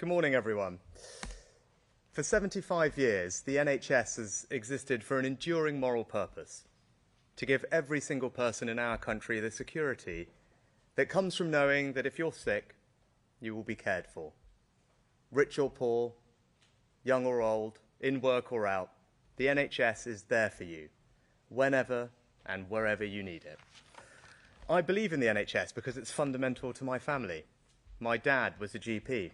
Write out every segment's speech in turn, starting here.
Good morning, everyone. For 75 years, the NHS has existed for an enduring moral purpose, to give every single person in our country the security that comes from knowing that if you're sick, you will be cared for. Rich or poor, young or old, in work or out, the NHS is there for you, whenever and wherever you need it. I believe in the NHS because it's fundamental to my family. My dad was a GP.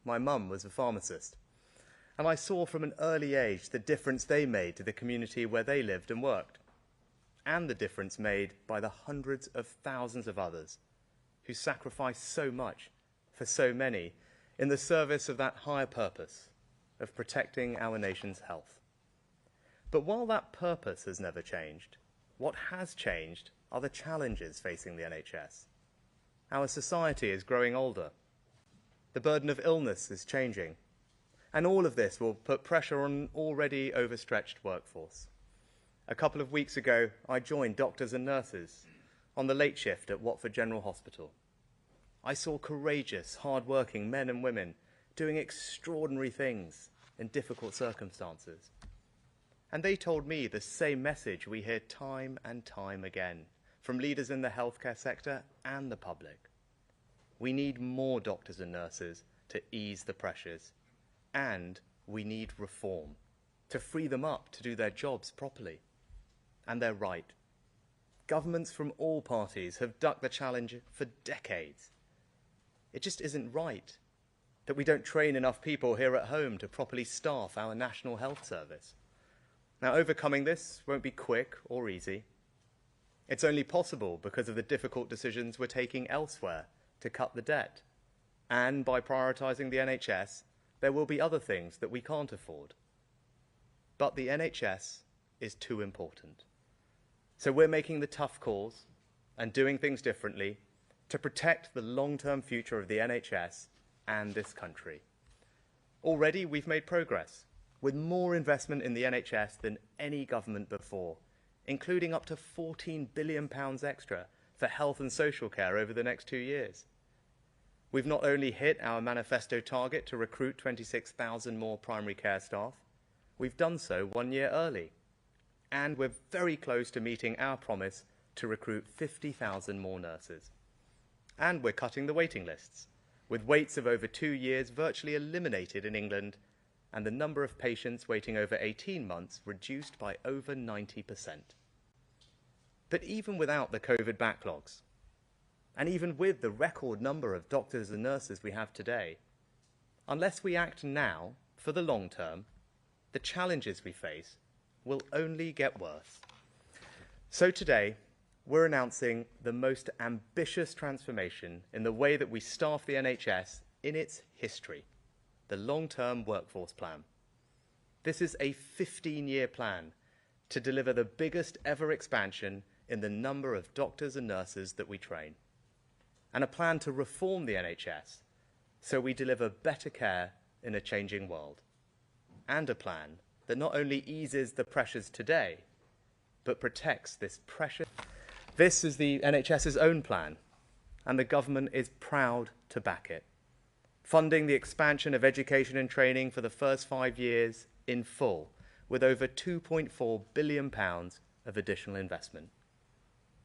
My mum was a pharmacist. And I saw from an early age the difference they made to the community where they lived and worked, and the difference made by the hundreds of thousands of others who sacrificed so much for so many in the service of that higher purpose of protecting our nation's health. But while that purpose has never changed, what has changed are the challenges facing the NHS. Our society is growing older. The burden of illness is changing. And all of this will put pressure on an already overstretched workforce. A couple of weeks ago, I joined doctors and nurses on the late shift at Watford General Hospital. I saw courageous, hard-working men and women doing extraordinary things in difficult circumstances. And they told me the same message we hear time and time again from leaders in the healthcare sector and the public. We need more doctors and nurses to ease the pressures, and we need reform to free them up to do their jobs properly. And they're right. Governments from all parties have ducked the challenge for decades. It just isn't right that we don't train enough people here at home to properly staff our National Health Service. Now, overcoming this won't be quick or easy. It's only possible because of the difficult decisions we're taking elsewhere to cut the debt. And by prioritising the NHS, there will be other things that we can't afford. But the NHS is too important. So we're making the tough calls and doing things differently to protect the long-term future of the NHS and this country. Already we've made progress, with more investment in the NHS than any government before, including up to £14 billion extra for health and social care over the next 2 years. We've not only hit our manifesto target to recruit 26,000 more primary care staff, we've done so 1 year early. And we're very close to meeting our promise to recruit 50,000 more nurses. And we're cutting the waiting lists, with waits of over 2 years virtually eliminated in England, and the number of patients waiting over 18 months reduced by over 90%. But even without the COVID backlogs, and even with the record number of doctors and nurses we have today, unless we act now for the long term, the challenges we face will only get worse. So today, we're announcing the most ambitious transformation in the way that we staff the NHS in its history, the long-term workforce plan. This is a 15-year plan to deliver the biggest ever expansion in the number of doctors and nurses that we train, and a plan to reform the NHS so we deliver better care in a changing world, and a plan that not only eases the pressures today, but protects this pressure. This is the NHS's own plan, and the government is proud to back it, funding the expansion of education and training for the first 5 years in full, with over £2.4 billion of additional investment.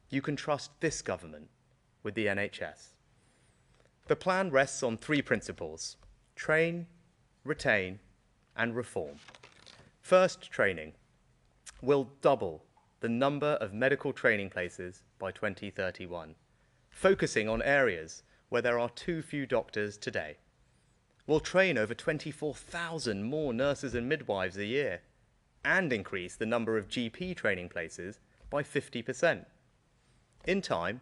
You can trust this government with the NHS. The plan rests on 3 principles: train, retain, and reform. First, training. We'll double the number of medical training places by 2031, focusing on areas where there are too few doctors today. We'll train over 24,000 more nurses and midwives a year, and increase the number of GP training places by 50%. In time,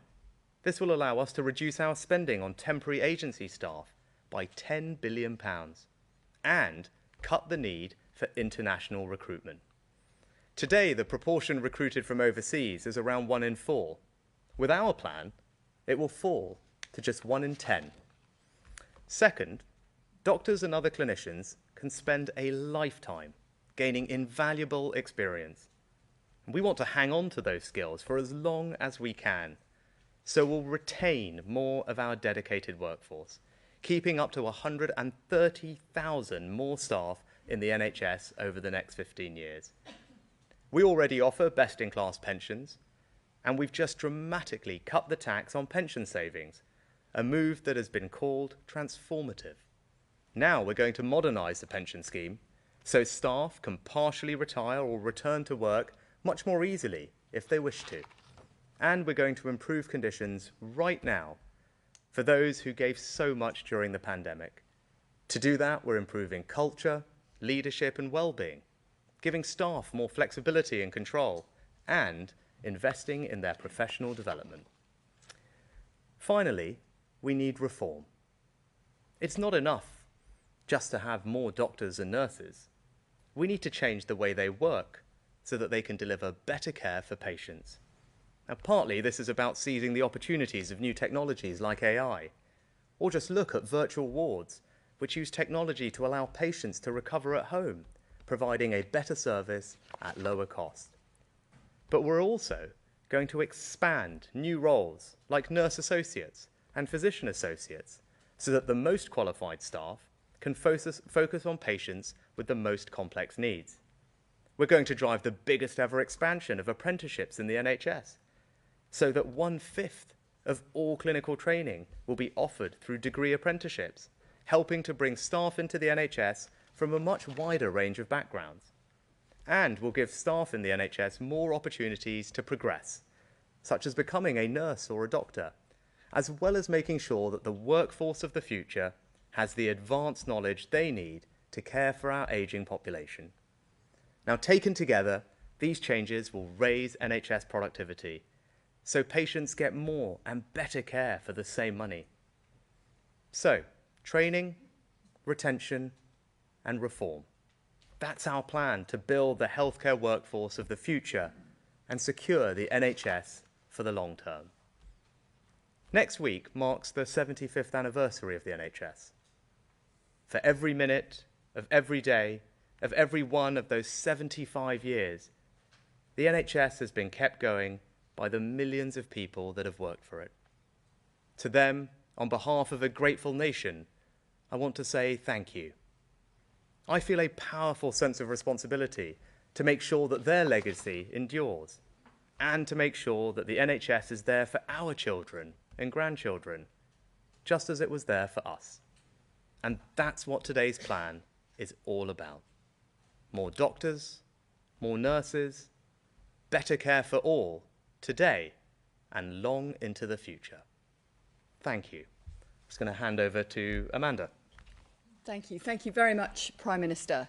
this will allow us to reduce our spending on temporary agency staff by £10 billion and cut the need for international recruitment. Today, the proportion recruited from overseas is around 1 in 4. With our plan, it will fall to just 1 in 10. Second, doctors and other clinicians can spend a lifetime gaining invaluable experience. We want to hang on to those skills for as long as we can. So we'll retain more of our dedicated workforce, keeping up to 130,000 more staff in the NHS over the next 15 years. We already offer best-in-class pensions, and we've just dramatically cut the tax on pension savings, a move that has been called transformative. Now we're going to modernise the pension scheme so staff can partially retire or return to work much more easily if they wish to. And we're going to improve conditions right now for those who gave so much during the pandemic. To do that, we're improving culture, leadership and well-being, giving staff more flexibility and control, and investing in their professional development. Finally, we need reform. It's not enough just to have more doctors and nurses. We need to change the way they work so that they can deliver better care for patients. Now, partly this is about seizing the opportunities of new technologies like AI, or just look at virtual wards, which use technology to allow patients to recover at home, providing a better service at lower cost. But we're also going to expand new roles like nurse associates and physician associates so that the most qualified staff can focus on patients with the most complex needs. We're going to drive the biggest ever expansion of apprenticeships in the NHS so that 1/5 of all clinical training will be offered through degree apprenticeships, helping to bring staff into the NHS from a much wider range of backgrounds. And will give staff in the NHS more opportunities to progress, such as becoming a nurse or a doctor, as well as making sure that the workforce of the future has the advanced knowledge they need to care for our ageing population. Now, taken together, these changes will raise NHS productivity, so patients get more and better care for the same money. So, training, retention, and reform. That's our plan to build the healthcare workforce of the future and secure the NHS for the long term. Next week marks the 75th anniversary of the NHS. For every minute of every day of every one of those 75 years, the NHS has been kept going by the millions of people that have worked for it. To them, on behalf of a grateful nation, I want to say thank you. I feel a powerful sense of responsibility to make sure that their legacy endures and to make sure that the NHS is there for our children and grandchildren, just as it was there for us. And that's what today's plan is all about. More doctors, more nurses, better care for all, today and long into the future. Thank you. I'm just going to hand over to Amanda. Thank you. Thank you very much, Prime Minister.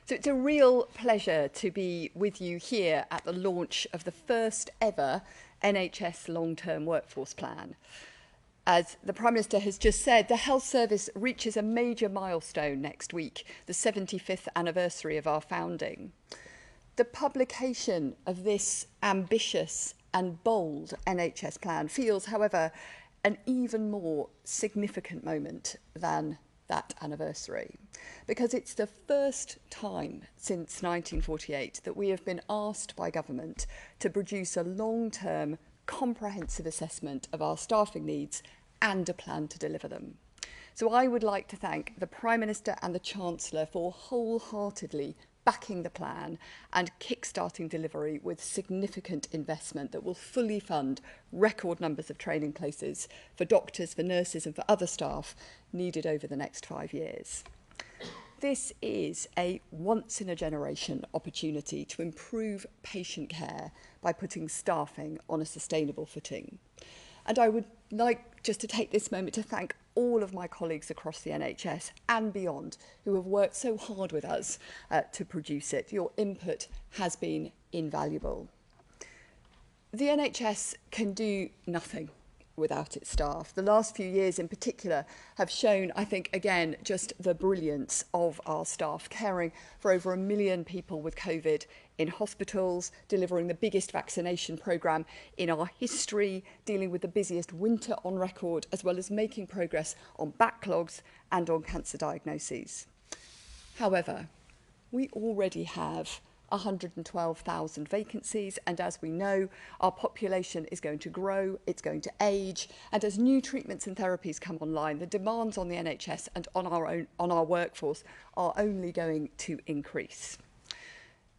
So it's a real pleasure to be with you here at the launch of the first ever NHS long-term workforce plan. As the Prime Minister has just said, the Health Service reaches a major milestone next week, the 75th anniversary of our founding. The publication of this ambitious and bold NHS plan feels, however, an even more significant moment than that anniversary, because it's the first time since 1948 that we have been asked by government to produce a long-term comprehensive assessment of our staffing needs and a plan to deliver them. So I would like to thank the Prime Minister and the Chancellor for wholeheartedly backing the plan and kick-starting delivery with significant investment that will fully fund record numbers of training places for doctors, for nurses and for other staff needed over the next 5 years. This is a once-in-a-generation opportunity to improve patient care by putting staffing on a sustainable footing. And I would like just to take this moment to thank all of my colleagues across the NHS and beyond who have worked so hard with us to produce it. Your input has been invaluable. The NHS can do nothing without its staff. The last few years in particular have shown, I think, again, just the brilliance of our staff, caring for over 1 million people with COVID in hospitals, delivering the biggest vaccination programme in our history, dealing with the busiest winter on record, as well as making progress on backlogs and on cancer diagnoses. However, we already have 112,000 vacancies, and as we know, our population is going to grow, it's going to age, and as new treatments and therapies come online, the demands on the NHS and on our workforce are only going to increase.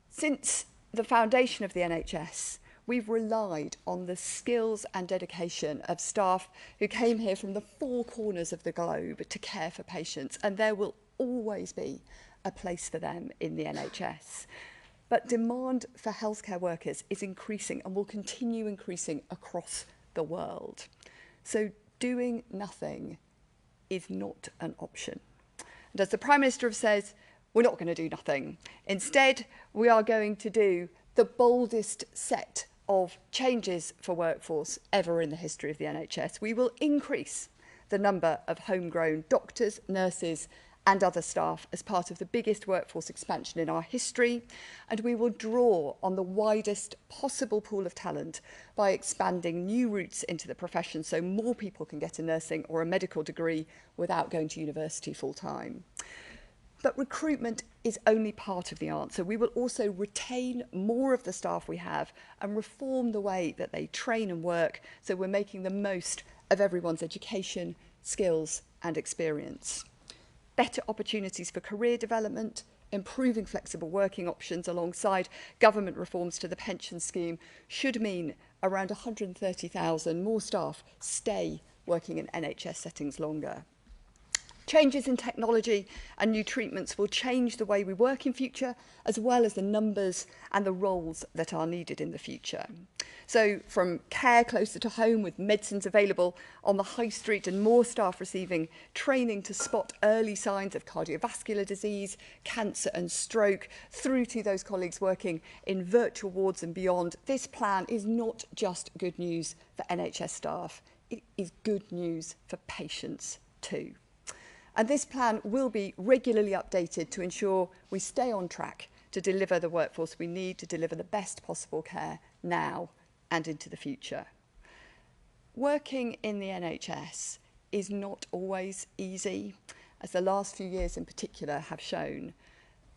Since the foundation of the NHS, we've relied on the skills and dedication of staff who came here from the four corners of the globe to care for patients, and there will always be a place for them in the NHS. But demand for healthcare workers is increasing and will continue increasing across the world. So doing nothing is not an option. And as the Prime Minister says, we're not going to do nothing. Instead, we are going to do the boldest set of changes for workforce ever in the history of the NHS. We will increase the number of homegrown doctors, nurses, and other staff as part of the biggest workforce expansion in our history, and we will draw on the widest possible pool of talent by expanding new routes into the profession so more people can get a nursing or a medical degree without going to university full-time. But recruitment is only part of the answer. We will also retain more of the staff we have and reform the way that they train and work, so we're making the most of everyone's education, skills and experience. Better opportunities for career development, improving flexible working options alongside government reforms to the pension scheme should mean around 130,000 more staff stay working in NHS settings longer. Changes in technology and new treatments will change the way we work in future, as well as the numbers and the roles that are needed in the future. So from care closer to home with medicines available on the high street and more staff receiving training to spot early signs of cardiovascular disease, cancer and stroke, through to those colleagues working in virtual wards and beyond, this plan is not just good news for NHS staff, it is good news for patients too. And this plan will be regularly updated to ensure we stay on track to deliver the workforce we need to deliver the best possible care now and into the future. Working in the NHS is not always easy, as the last few years in particular have shown,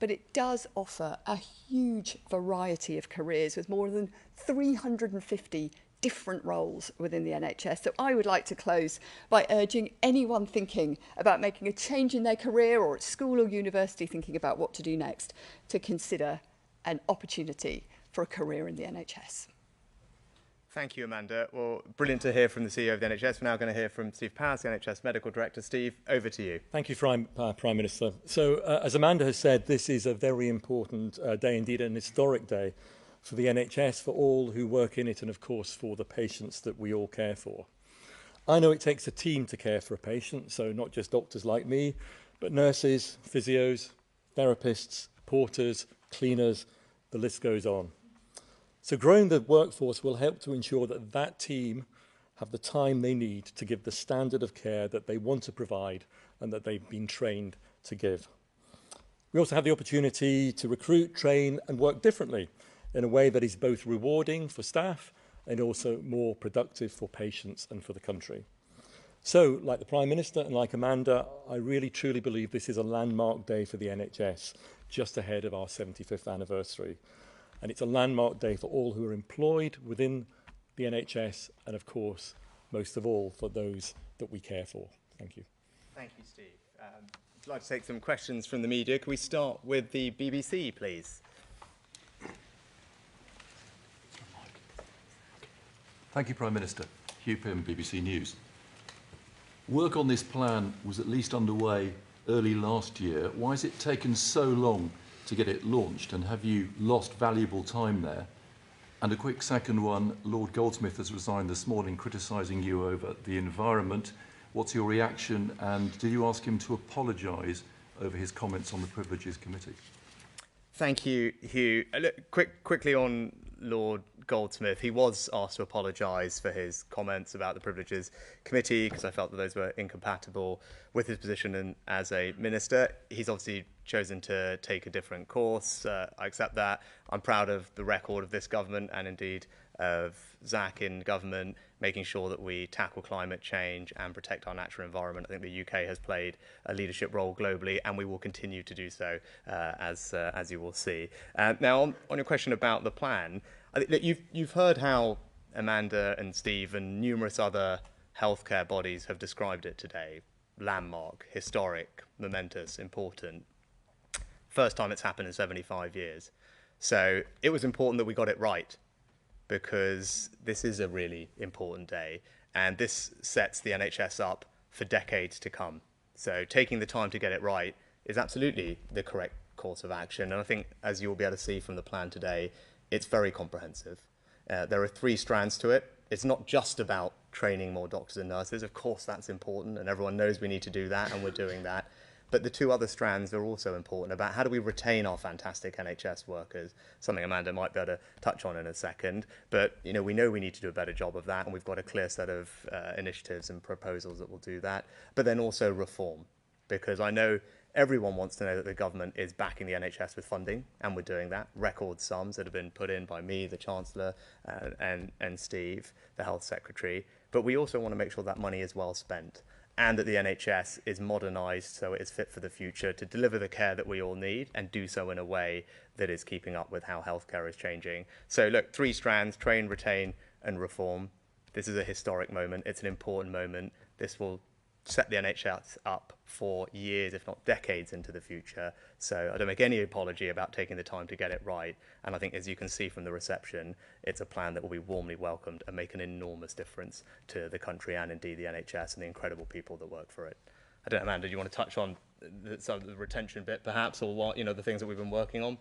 but it does offer a huge variety of careers with more than 350 different roles within the NHS. So I would like to close by urging anyone thinking about making a change in their career or at school or university thinking about what to do next to consider an opportunity for a career in the NHS. Thank you, Amanda. Well, brilliant to hear from the CEO of the NHS. We're now going to hear from Steve Powers, the NHS Medical Director. Steve, over to you. Thank you, Prime Minister. So, as Amanda has said, this is a very important day, indeed an historic day, for the NHS, for all who work in it, and of course for the patients that we all care for. I know it takes a team to care for a patient, so not just doctors like me, but nurses, physios, therapists, porters, cleaners, the list goes on. So growing the workforce will help to ensure that that team have the time they need to give the standard of care that they want to provide and that they've been trained to give. We also have the opportunity to recruit, train and work differently in a way that is both rewarding for staff and also more productive for patients and for the country. So, like the Prime Minister and like Amanda, I really truly believe this is a landmark day for the NHS, just ahead of our 75th anniversary. And it's a landmark day for all who are employed within the NHS and, of course, most of all, for those that we care for. Thank you. Thank you, Steve. I'd like to take some questions from the media. Can we start with the BBC, please? Thank you, Prime Minister. Hugh Pym, BBC News. Work on this plan was at least underway early last year. Why has it taken so long to get it launched, and have you lost valuable time there? And a quick second one, Lord Goldsmith has resigned this morning criticising you over the environment. What's your reaction, and did you ask him to apologise over his comments on the Privileges Committee? Thank you, Hugh. Look, quickly on Lord Goldsmith. He was asked to apologise for his comments about the Privileges Committee, because I felt that those were incompatible with his position as a minister. He's obviously chosen to take a different course. I accept that. I'm proud of the record of this government, and indeed of Zac in government, making sure that we tackle climate change and protect our natural environment. I think the UK has played a leadership role globally, and we will continue to do so, as you will see. Now, on your question about the plan, I think that you've heard how Amanda and Steve and numerous other healthcare bodies have described it today. Landmark, historic, momentous, important. First time it's happened in 75 years. So it was important that we got it right, because this is a really important day, and this sets the NHS up for decades to come. So taking the time to get it right is absolutely the correct course of action, and I think, as you'll be able to see from the plan today, it's very comprehensive. There are 3 strands to it. It's not just about training more doctors and nurses. Of course, that's important, and everyone knows we need to do that, and we're doing that. But the 2 other strands are also important, about how do we retain our fantastic NHS workers, something Amanda might be able to touch on in a second. But we know we need to do a better job of that, and we've got a clear set of initiatives and proposals that will do that. But then also reform, because I know everyone wants to know that the government is backing the NHS with funding, and we're doing that. Record sums that have been put in by me, the Chancellor, and Steve, the Health Secretary. But we also want to make sure that money is well spent, and that the NHS is modernised so it is fit for the future to deliver the care that we all need, and do so in a way that is keeping up with how healthcare is changing. So look, 3 strands: train, retain and reform. This is a historic moment. It's an important moment. This will set the NHS up for years, if not decades, into the future. So I don't make any apology about taking the time to get it right. And I think, as you can see from the reception, it's a plan that will be warmly welcomed and make an enormous difference to the country and indeed the NHS and the incredible people that work for it. I don't know, Amanda, do you want to touch on some of the retention bit perhaps, or what, the things that we've been working on?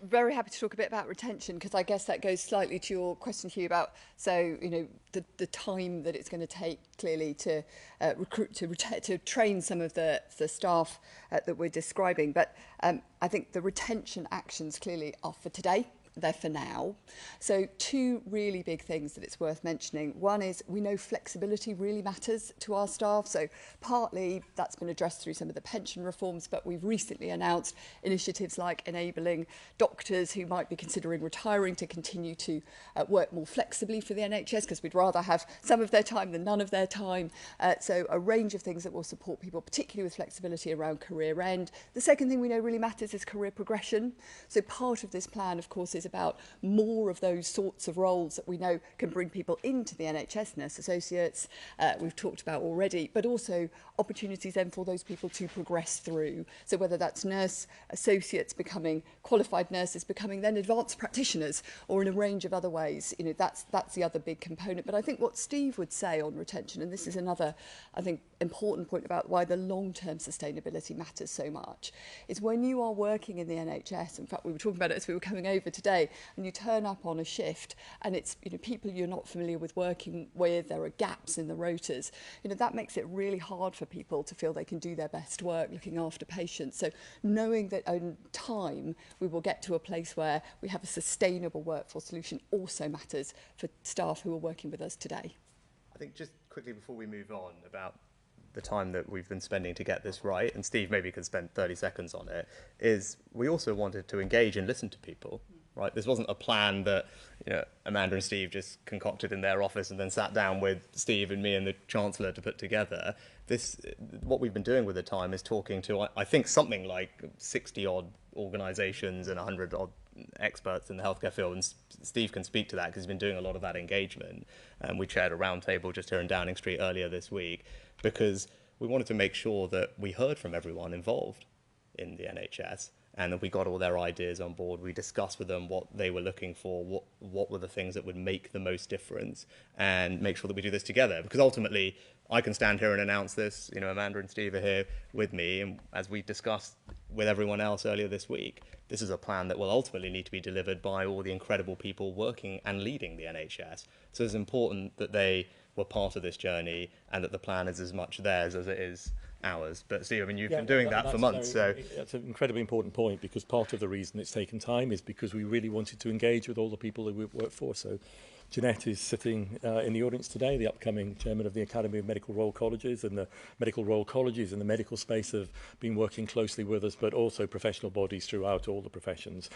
Very happy to talk a bit about retention, because I guess that goes slightly to your question, Hugh, about the time that it's going to take clearly to recruit, to train some of the staff that we're describing. But I think the retention actions clearly are for today. They're for now. So 2 really big things that it's worth mentioning. One is, we know flexibility really matters to our staff. So partly that's been addressed through some of the pension reforms, but we've recently announced initiatives like enabling doctors who might be considering retiring to continue to work more flexibly for the NHS, because we'd rather have some of their time than none of their time. So a range of things that will support people, particularly with flexibility around career end. The second thing we know really matters is career progression. So part of this plan, of course, is about more of those sorts of roles that we know can bring people into the NHS, nurse associates, we've talked about already, but also opportunities then for those people to progress through. So whether that's nurse associates becoming qualified nurses, becoming then advanced practitioners, or in a range of other ways, that's the other big component. But I think what Steve would say on retention, and this is another, I think, important point about why the long-term sustainability matters so much, is when you are working in the NHS, in fact we were talking about it as we were coming over today, and you turn up on a shift and it's people you're not familiar with working with, there are gaps in the rotas, that makes it really hard for people to feel they can do their best work looking after patients. So knowing that in time we will get to a place where we have a sustainable workforce solution also matters for staff who are working with us today. I think just quickly before we move on about the time that we've been spending to get this right, and Steve maybe could spend 30 seconds on it, is we also wanted to engage and listen to people. Right? This wasn't a plan that Amanda and Steve just concocted in their office and then sat down with Steve and me and the Chancellor to put together. What we've been doing with the time is talking to, I think, something like 60-odd organisations and 100-odd experts in the healthcare field, and Steve can speak to that because he's been doing a lot of that engagement. We chaired a roundtable just here in Downing Street earlier this week, because we wanted to make sure that we heard from everyone involved in the NHS, and that we got all their ideas on board. We discussed with them what they were looking for, what were the things that would make the most difference, and make sure that we do this together. Because ultimately, I can stand here and announce this, Amanda and Steve are here with me, and as we discussed with everyone else earlier this week, this is a plan that will ultimately need to be delivered by all the incredible people working and leading the NHS. So it's important that they were part of this journey, and that the plan is as much theirs as it is hours. But Steve, I mean, you've Yeah, been doing that for months. That's an incredibly important point, because part of the reason it's taken time is because we really wanted to engage with all the people that we've worked for. So Jeanette is sitting in the audience today, the upcoming chairman of the Academy of Medical Royal Colleges, and the Medical Royal Colleges in the medical space have been working closely with us, but also professional bodies throughout all the professions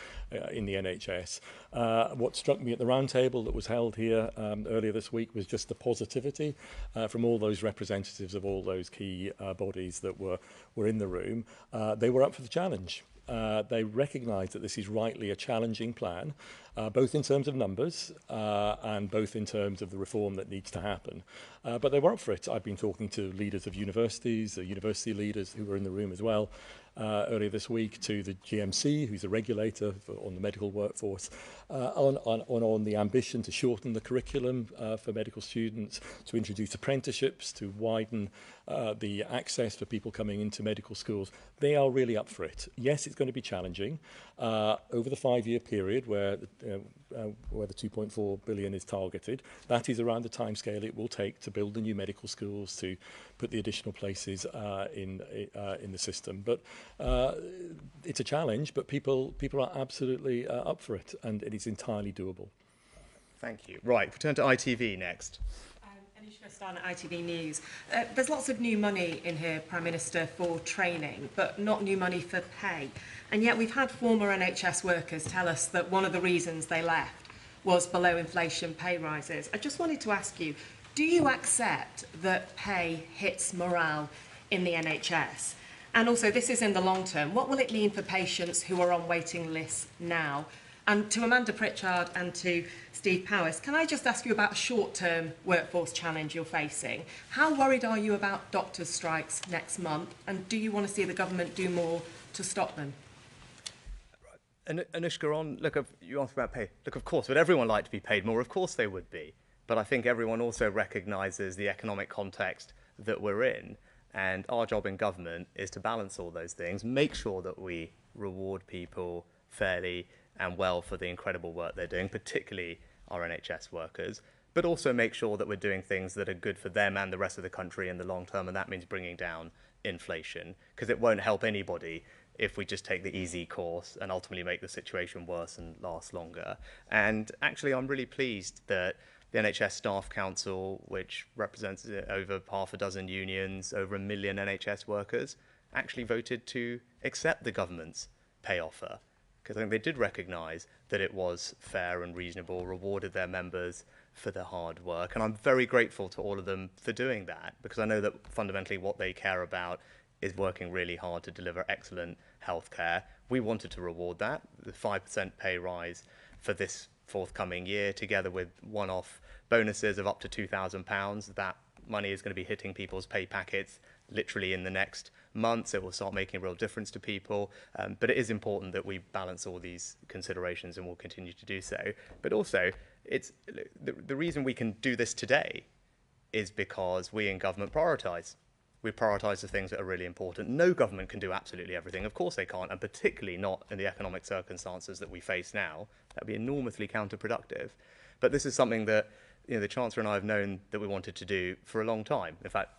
in the NHS. What struck me at the roundtable that was held here earlier this week was just the positivity from all those representatives of all those key bodies that were in the room. They were up for the challenge. They recognise that this is rightly a challenging plan, both in terms of numbers and both in terms of the reform that needs to happen. But they were up for it. I've been talking to leaders of universities, university leaders who were in the room as well earlier this week, to the GMC, who's the regulator on the medical workforce, on the ambition to shorten the curriculum for medical students, to introduce apprenticeships, to widen the access for people coming into medical schools. They are really up for it. Yes, it's going to be challenging over the 5-year period where the 2.4 billion is targeted. That is around the timescale it will take to build the new medical schools, to put the additional places in the system. But it's a challenge, but people are absolutely up for it, and it is entirely doable. Thank you. Right, we turn to ITV next. At ITV News. There's lots of new money in here, Prime Minister, for training, but not new money for pay. And yet we've had former NHS workers tell us that one of the reasons they left was below inflation pay rises. I just wanted to ask you, do you accept that pay hits morale in the NHS? And also, this is in the long term. What will it mean for patients who are on waiting lists now? And to Amanda Pritchard and to Steve Powis, can I just ask you about a short-term workforce challenge you're facing? How worried are you about doctors' strikes next month? And do you want to see the government do more to stop them? And Anushka, you asked about pay. Look, of course, would everyone like to be paid more? Of course they would be. But I think everyone also recognises the economic context that we're in. And our job in government is to balance all those things, make sure that we reward people fairly and well for the incredible work they're doing, particularly our NHS workers, but also make sure that we're doing things that are good for them and the rest of the country in the long term, and that means bringing down inflation, because it won't help anybody if we just take the easy course and ultimately make the situation worse and last longer. And actually, I'm really pleased that the NHS Staff Council, which represents over half a dozen unions, over 1 million NHS workers, actually voted to accept the government's pay offer, because I think they did recognise that it was fair and reasonable, rewarded their members for their hard work. And I'm very grateful to all of them for doing that, because I know that fundamentally what they care about is working really hard to deliver excellent healthcare. We wanted to reward that. The 5% pay rise for this forthcoming year, together with one-off bonuses of up to £2,000, that money is going to be hitting people's pay packets literally in the next months. It will start making a real difference to people. But it is important that we balance all these considerations, and we'll continue to do so. But also, it's the reason we can do this today is because we in government prioritise. We prioritise the things that are really important. No government can do absolutely everything. Of course they can't, and particularly not in the economic circumstances that we face now. That would be enormously counterproductive. But this is something that the Chancellor and I have known that we wanted to do for a long time. In fact,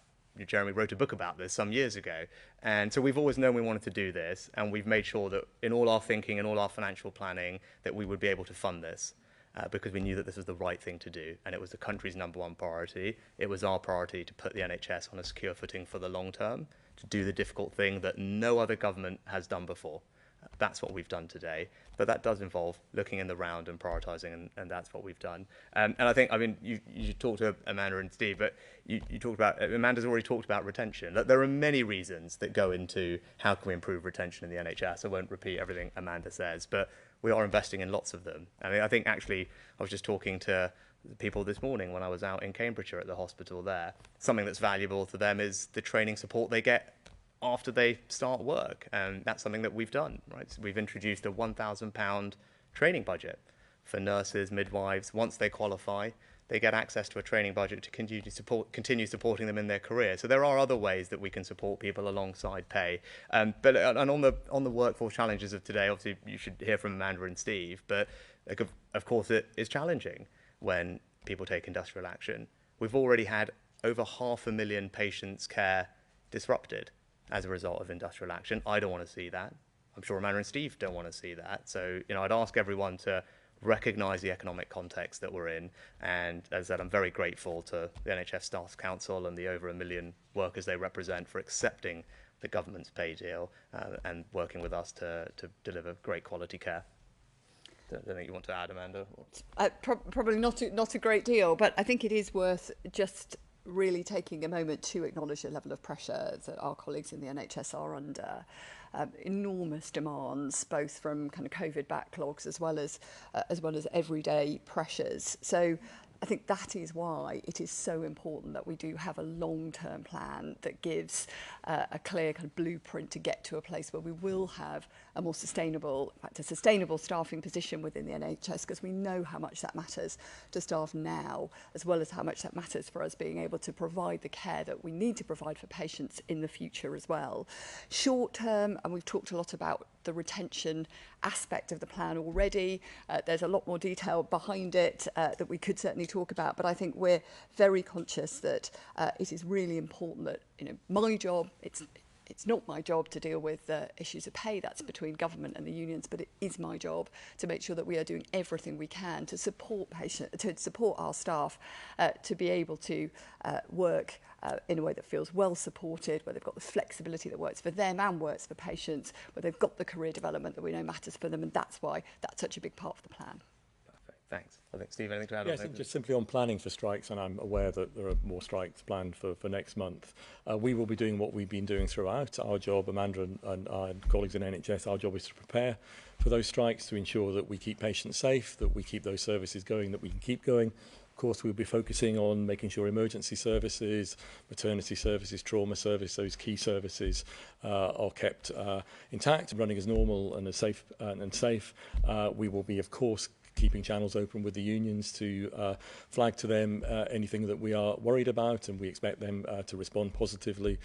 Jeremy wrote a book about this some years ago. And so we've always known we wanted to do this, and we've made sure that in all our thinking and all our financial planning that we would be able to fund this. Because we knew that this was the right thing to do, and it was the country's #1 priority. It was our priority to put the NHS on a secure footing for the long term, to do the difficult thing that no other government has done before. That's what we've done today. But that does involve looking in the round and prioritising, and that's what we've done. And I think, you talked to Amanda and Steve, but you talked about, Amanda's already talked about retention. There are many reasons that go into how can we improve retention in the NHS. I won't repeat everything Amanda says, but we are investing in lots of them. I think actually, I was just talking to people this morning when I was out in Cambridgeshire at the hospital there. Something that's valuable to them is the training support they get after they start work, and that's something that we've done, right? So we've introduced a £1,000 training budget for nurses, midwives. Once they qualify, they get access to a training budget to continue supporting them in their career. So there are other ways that we can support people alongside pay. But on the workforce challenges of today, obviously you should hear from Amanda and Steve, but of course it is challenging when people take industrial action. We've already had over 500,000 patients' care disrupted as a result of industrial action. I don't want to see that. I'm sure Amanda and Steve don't want to see that. So, I'd ask everyone to recognise the economic context that we're in. And as I said, I'm very grateful to the NHS Staff Council and the over 1 million workers they represent for accepting the government's pay deal and working with us to deliver great quality care. Anything you want to add, Amanda? Probably not a great deal, but I think it is worth just really taking a moment to acknowledge the level of pressure that our colleagues in the NHS are under. Enormous demands, both from kind of COVID backlogs as well as everyday pressures. So I think that is why it is so important that we do have a long-term plan that gives a clear kind of blueprint to get to a place where we will have a more sustainable, in fact, a sustainable staffing position within the NHS, because we know how much that matters to staff now, as well as how much that matters for us being able to provide the care that we need to provide for patients in the future as well. Short term, and we've talked a lot about the retention aspect of the plan already. There's a lot more detail behind it that we could certainly talk about, but I think we're very conscious that it is really important that, my job, it's not my job to deal with issues of pay. That's between government and the unions, but it is my job to make sure that we are doing everything we can to support our staff to be able to work in a way that feels well supported, where they've got the flexibility that works for them and works for patients, where they've got the career development that we know matters for them, and that's why that's such a big part of the plan. Perfect, thanks. I think, Steve, anything to add? Yes, just simply on planning for strikes, and I'm aware that there are more strikes planned for next month. We will be doing what we've been doing throughout. Our job, Amanda and our colleagues in NHS, our job is to prepare for those strikes, to ensure that we keep patients safe, that we keep those services going, that we can keep going. Of course, we'll be focusing on making sure emergency services, maternity services, trauma service, those key services are kept intact and running as normal and as safe. We will be, of course, keeping channels open with the unions to flag to them anything that we are worried about, and we expect them to respond positively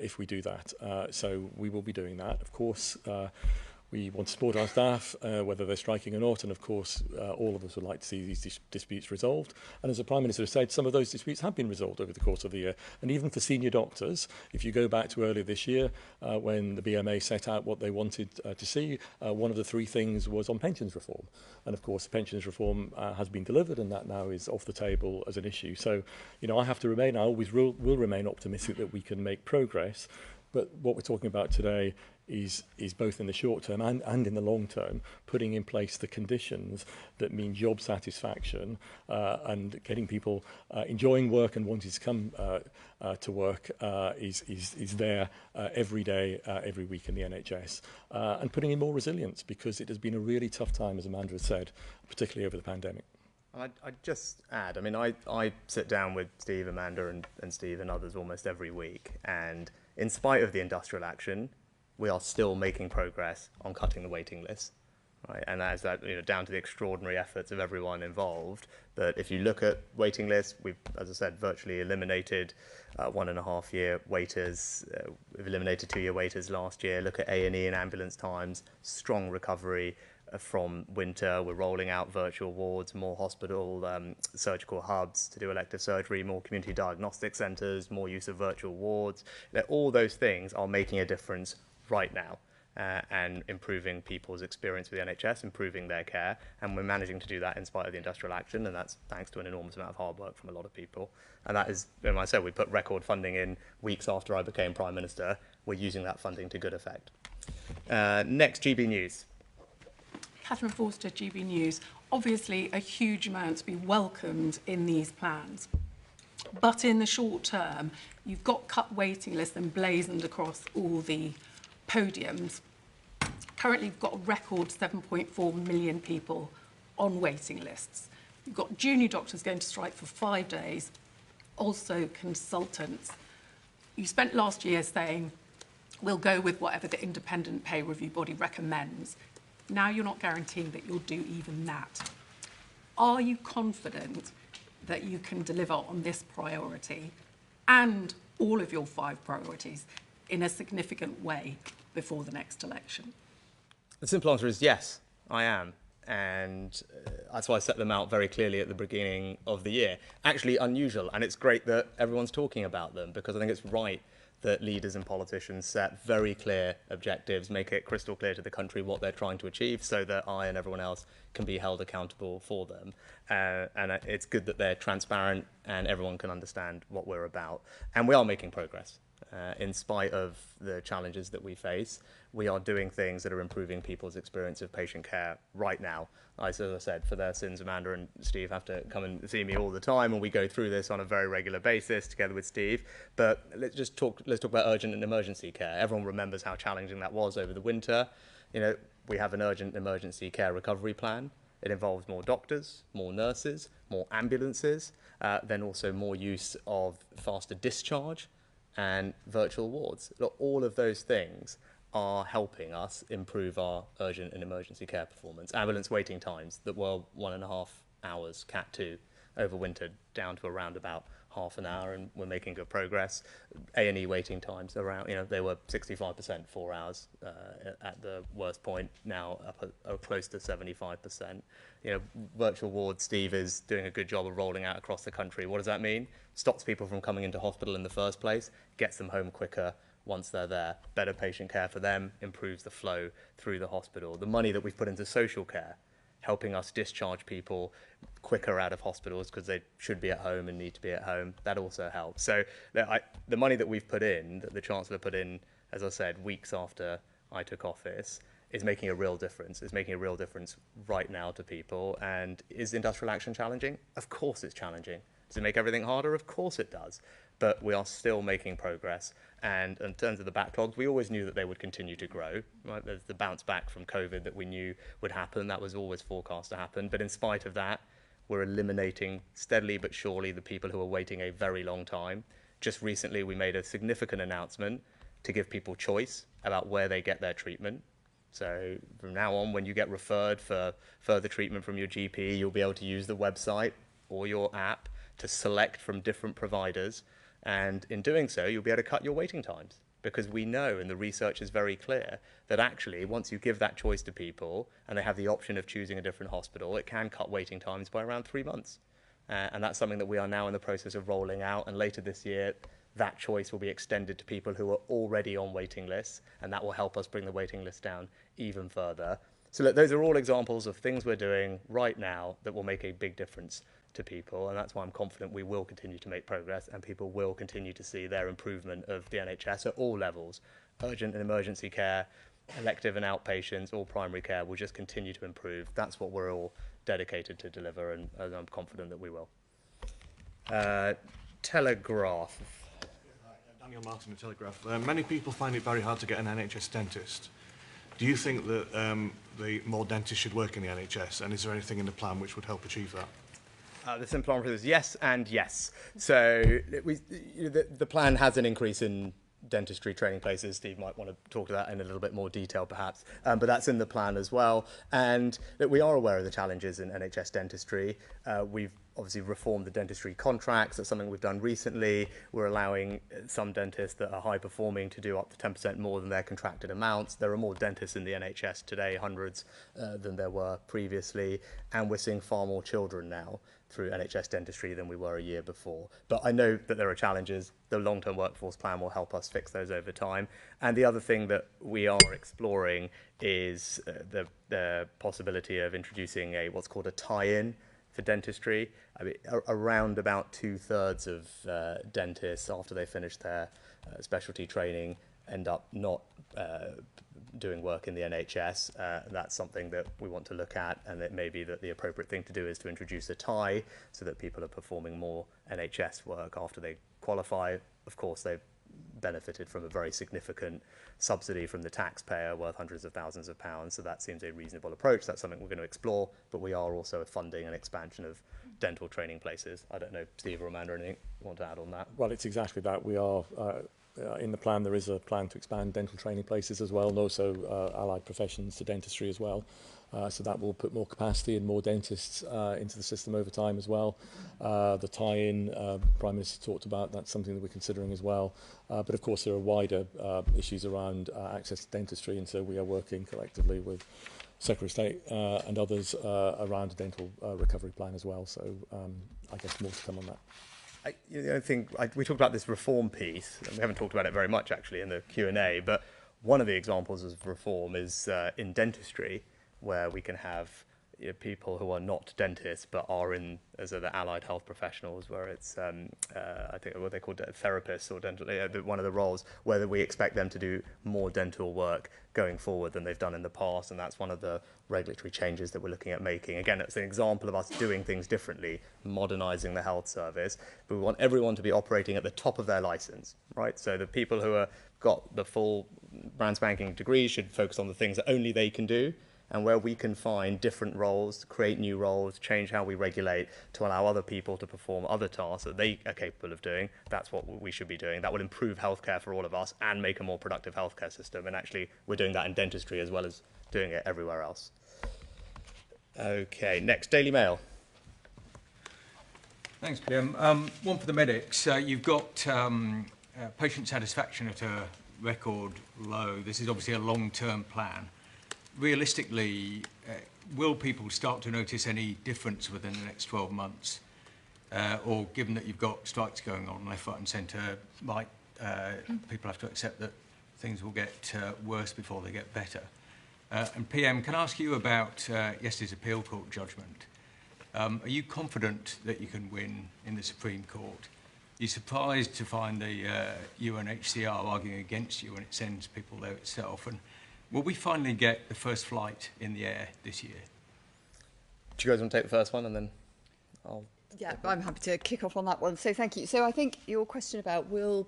if we do that. So we will be doing that. Of course, we want to support our staff, whether they're striking or not, and of course all of us would like to see these disputes resolved. And as the Prime Minister has said, some of those disputes have been resolved over the course of the year. And even for senior doctors, if you go back to earlier this year, when the BMA set out what they wanted to see, one of the three things was on pensions reform. And of course, pensions reform has been delivered, and that now is off the table as an issue. So, I have to remain, I always will remain optimistic that we can make progress. But what we're talking about today is both in the short term and in the long term, putting in place the conditions that mean job satisfaction and getting people enjoying work and wanting to come to work is there every day, every week in the NHS. And putting in more resilience, because it has been a really tough time, as Amanda has said, particularly over the pandemic. I'd just add, I sit down with Steve, Amanda and Steve and others almost every week, and in spite of the industrial action, we are still making progress on cutting the waiting list, right? And that is down to the extraordinary efforts of everyone involved. But if you look at waiting lists, we've, as I said, virtually eliminated 1.5-year waiters. We've eliminated 2-year waiters last year. Look at A&E and ambulance times, strong recovery from winter. We're rolling out virtual wards, more hospital surgical hubs to do elective surgery, more community diagnostic centres, more use of virtual wards. All those things are making a difference right now and improving people's experience with the NHS, improving their care, and we're managing to do that in spite of the industrial action, and that's thanks to an enormous amount of hard work from a lot of people. And that is, as I said, we put record funding in weeks after I became Prime Minister. We're using that funding to good effect. Next, GB News. Catherine Forster, GB News. Obviously, a huge amount to be welcomed in these plans. But in the short term, you've got cut waiting lists emblazoned across all the podiums. Currently, you've got a record 7.4 million people on waiting lists. You've got junior doctors going to strike for 5 days, also consultants. You spent last year saying, we'll go with whatever the independent pay review body recommends. Now you're not guaranteeing that you'll do even that. Are you confident that you can deliver on this priority and all of your 5 priorities in a significant way before the next election? The simple answer is yes, I am. And that's why I set them out very clearly at the beginning of the year. Actually unusual, and it's great that everyone's talking about them, because I think it's right that leaders and politicians set very clear objectives, make it crystal clear to the country what they're trying to achieve so that I and everyone else can be held accountable for them. And it's good that they're transparent and everyone can understand what we're about. And we are making progress. In spite of the challenges that we face, we are doing things that are improving people's experience of patient care right now. As I said, for their sins, Amanda and Steve have to come and see me all the time, and we go through this on a very regular basis together with Steve. But let's talk about urgent and emergency care. Everyone remembers how challenging that was over the winter. You know, we have an urgent emergency care recovery plan. It involves more doctors, more nurses, more ambulances, then also more use of faster discharge and virtual wards. Look, all of those things are helping us improve our urgent and emergency care performance. Ambulance waiting times that were 1.5 hours, Cat 2, over winter, down to around about half an hour, and we're making good progress. A&E waiting times around, they were 65%, 4 hours at the worst point, now up at close to 75%. Virtual wards, Steve is doing a good job of rolling out across the country. What does that mean? Stops people from coming into hospital in the first place, gets them home quicker once they're there. Better patient care for them, improves the flow through the hospital. The money that we've put into social care, helping us discharge people quicker out of hospitals because they should be at home and need to be at home, that also helps. So the money that we've put in, that the Chancellor put in, as I said, weeks after I took office, is making a real difference. It's making a real difference right now to people. And is industrial action challenging? Of course it's challenging. Does it make everything harder? Of course it does. But we are still making progress. And in terms of the backlogs, we always knew that they would continue to grow. Right? There's the bounce back from COVID that we knew would happen. That was always forecast to happen. But in spite of that, we're eliminating steadily but surely the people who are waiting a very long time. Just recently, we made a significant announcement to give people choice about where they get their treatment. So from now on, when you get referred for further treatment from your GP, you'll be able to use the website or your app to select from different providers. And in doing so, you'll be able to cut your waiting times, because we know, and the research is very clear, that actually once you give that choice to people and they have the option of choosing a different hospital, it can cut waiting times by around 3 months. And that's something that we are now in the process of rolling out. And later this year, that choice will be extended to people who are already on waiting lists, and that will help us bring the waiting list down even further. So look, those are all examples of things we're doing right now that will make a big difference to people, and that's why I'm confident we will continue to make progress and people will continue to see their improvement of the NHS at all levels. Urgent and emergency care, elective and outpatients, all primary care will just continue to improve. That's what we're all dedicated to deliver, and I'm confident that we will. Telegraph. Daniel Martin at Telegraph. Many people find it very hard to get an NHS dentist. Do you think that the more dentists should work in the NHS, and is there anything in the plan which would help achieve that? The simple answer is yes and yes. So the plan has an increase in dentistry training places. Steve might want to talk to that in a little bit more detail perhaps, but that's in the plan as well. And look, we are aware of the challenges in NHS dentistry. We've obviously reformed the dentistry contracts. That's something we've done recently. We're allowing some dentists that are high performing to do up to 10% more than their contracted amounts. There are more dentists in the NHS today, hundreds, than there were previously. And we're seeing far more children now through NHS dentistry than we were a year before. But I know that there are challenges. The long-term workforce plan will help us fix those over time. And the other thing that we are exploring is the possibility of introducing what's called a tie-in for dentistry. I mean, around about 2/3 of dentists, after they finish their specialty training, end up not doing work in the NHS. That's something that we want to look at, and it may be that the appropriate thing to do is to introduce a tie so that people are performing more NHS work after they qualify. Of course, they've benefited from a very significant subsidy from the taxpayer worth hundreds of thousands of pounds, so that seems a reasonable approach. That's something we're going to explore, but we are also funding an expansion of dental training places. I don't know, Steve or Amanda, anything you want to add on that? Well, it's exactly that. We are, in the plan, there is a plan to expand dental training places as well, and also allied professions to dentistry as well. So that will put more capacity and more dentists into the system over time as well. The tie-in, Prime Minister talked about, that's something that we're considering as well. But of course there are wider issues around access to dentistry, and so we are working collectively with Secretary of State and others around a dental recovery plan as well. So I guess more to come on that. the only thing, we talked about this reform piece, and we haven't talked about it very much actually in the Q&A, but one of the examples of reform is in dentistry, where we can have people who are not dentists but are in as other allied health professionals, where it's I think what they call therapists or dental, one of the roles, whether we expect them to do more dental work going forward than they've done in the past, and that's one of the regulatory changes that we're looking at making. Again, it's an example of us doing things differently, modernising the health service, but we want everyone to be operating at the top of their licence, right? So the people who are got the full brand spanking degree should focus on the things that only they can do, and where we can find different roles, create new roles, change how we regulate to allow other people to perform other tasks that they are capable of doing, that's what we should be doing. That will improve healthcare for all of us and make a more productive healthcare system. And actually, we're doing that in dentistry as well as doing it everywhere else. Okay, next, Daily Mail. Thanks, PM. One for the medics. You've got patient satisfaction at a record low. This is obviously a long-term plan. Realistically, will people start to notice any difference within the next 12 months? Or given that you've got strikes going on left, right and centre, might people have to accept that things will get worse before they get better? And PM, can I ask you about yesterday's appeal court judgment? Are you confident that you can win in the Supreme Court? Are you surprised to find the UNHCR arguing against you when it sends people there itself? And will we finally get the first flight in the air this year? Do you guys want to take the first one and then I'll... Yeah, I'm happy to kick off on that one. So thank you. So I think your question about will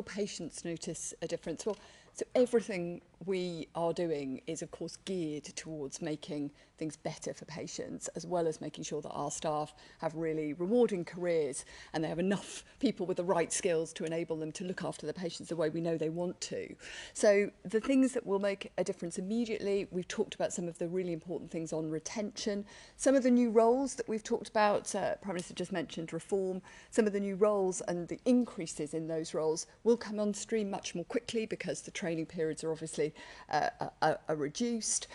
patients notice a difference? Well, so everything we are doing is, of course, geared towards making things better for patients, as well as making sure that our staff have really rewarding careers and they have enough people with the right skills to enable them to look after the patients the way we know they want to. So the things that will make a difference immediately, we've talked about some of the really important things on retention, some of the new roles that we've talked about, Prime Minister just mentioned reform, some of the new roles and the increases in those roles will come on stream much more quickly because the training periods are obviously are reduced.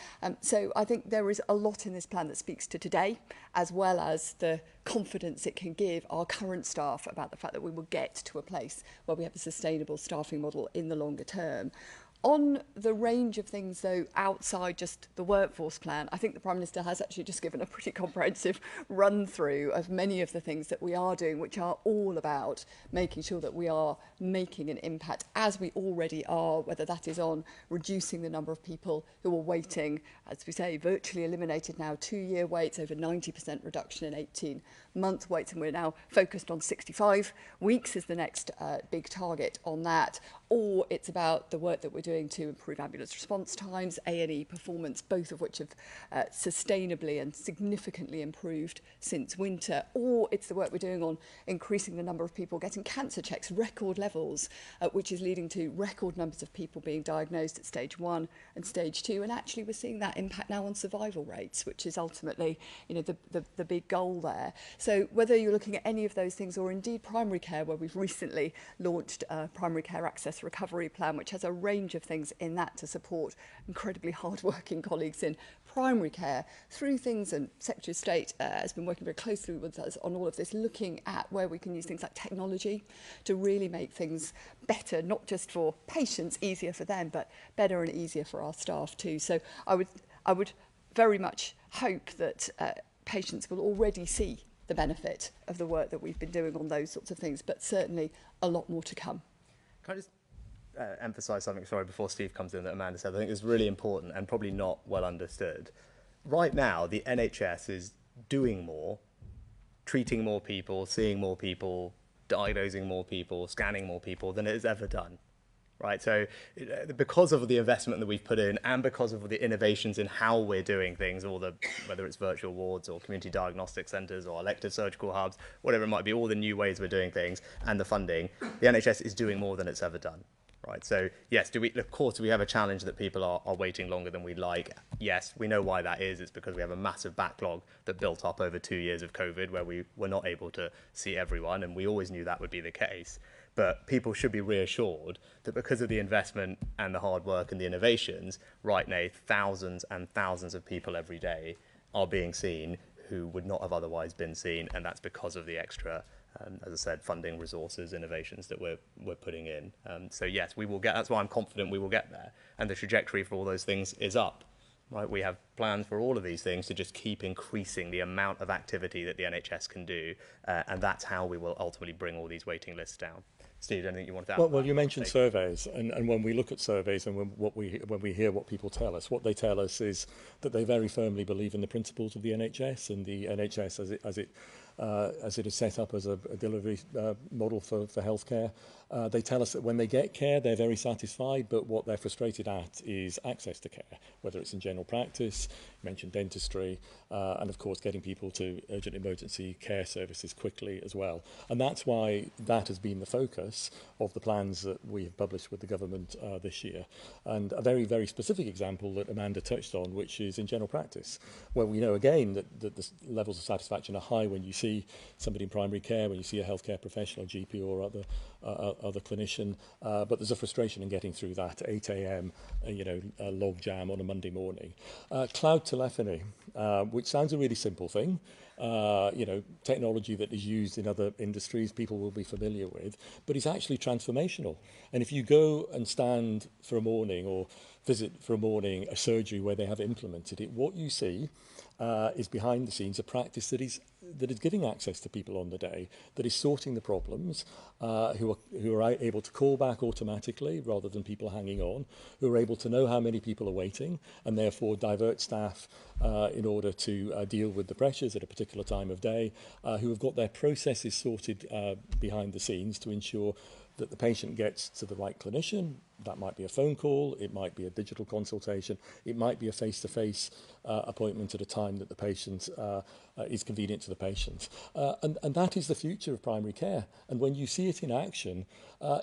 So I think there is a lot in this plan that speaks to today, as well as the confidence it can give our current staff about the fact that we will get to a place where we have a sustainable staffing model in the longer term. On the range of things, though, outside just the workforce plan, I think the Prime Minister has actually just given a pretty comprehensive run-through of many of the things that we are doing, which are all about making sure that we are making an impact, as we already are, whether that is on reducing the number of people who are waiting, as we say, virtually eliminated now, 2-year waits, over 90% reduction in 18-month waits, and we're now focused on 65 weeks is the next big target on that. Or it's about the work that we're doing to improve ambulance response times, A&E performance, both of which have sustainably and significantly improved since winter. Or it's the work we're doing on increasing the number of people getting cancer checks, record levels, which is leading to record numbers of people being diagnosed at stage 1 and stage 2. And actually we're seeing that impact now on survival rates, which is ultimately, you know, the big goal there. So whether you're looking at any of those things, or indeed primary care, where we've recently launched a primary care access recovery plan, which has a range of things in that to support incredibly hard-working colleagues in primary care through things, and Secretary of State has been working very closely with us on all of this, looking at where we can use things like technology to really make things better, not just for patients, easier for them, but better and easier for our staff too. So I would very much hope that patients will already see the benefit of the work that we've been doing on those sorts of things, but certainly a lot more to come. Can I just emphasise something, sorry, before Steve comes in, that Amanda said I think is really important and probably not well understood. Right now, the NHS is doing more, treating more people, seeing more people, diagnosing more people, scanning more people than it has ever done. Right, so because of the investment that we've put in, and because of the innovations in how we're doing things, all the, whether it's virtual wards or community diagnostic centres or elective surgical hubs, whatever it might be, all the new ways we're doing things and the funding, the NHS is doing more than it's ever done. Right, so yes, of course, do we have a challenge that people are waiting longer than we'd like? Yes, we know why that is. It's because we have a massive backlog that built up over 2 years of COVID, where we were not able to see everyone, and we always knew that would be the case. But people should be reassured that because of the investment and the hard work and the innovations, right now, thousands and thousands of people every day are being seen who would not have otherwise been seen, and that's because of the extra, as I said, funding, resources, innovations that we're putting in. So yes, we will get. That's why I'm confident we will get there, and the trajectory for all those things is up. Right, we have plans for all of these things to just keep increasing the amount of activity that the NHS can do, and that's how we will ultimately bring all these waiting lists down. Steve, anything you want to add? Well, you mentioned surveys, and when we look at surveys and when we hear what people tell us, what they tell us is that they very firmly believe in the principles of the NHS, and the NHS as it is set up as a delivery model for healthcare. They tell us that when they get care, they're very satisfied, but what they're frustrated at is access to care, whether it's in general practice, you mentioned dentistry, and of course getting people to urgent emergency care services quickly as well. And that's why that has been the focus of the plans that we have published with the government this year. And a very, very specific example that Amanda touched on, which is in general practice, where we know again that the levels of satisfaction are high when you see somebody in primary care, when you see a healthcare professional, GP or other clinician, but there's a frustration in getting through that 8 a.m. Log jam on a Monday morning. Cloud telephony, which sounds a really simple thing, technology that is used in other industries, people will be familiar with, but it's actually transformational. And if you go and stand for a morning or visit for a morning a surgery where they have implemented it, what you see is behind the scenes a practice that is giving access to people on the day, that is sorting the problems, who are able to call back automatically rather than people hanging on, who are able to know how many people are waiting and therefore divert staff in order to deal with the pressures at a particular time of day, who have got their processes sorted behind the scenes to ensure that the patient gets to the right clinician. That might be a phone call, it might be a digital consultation, it might be a face-to-face appointment at a time that the patient is convenient to the patient. And that is the future of primary care. And when you see it in action,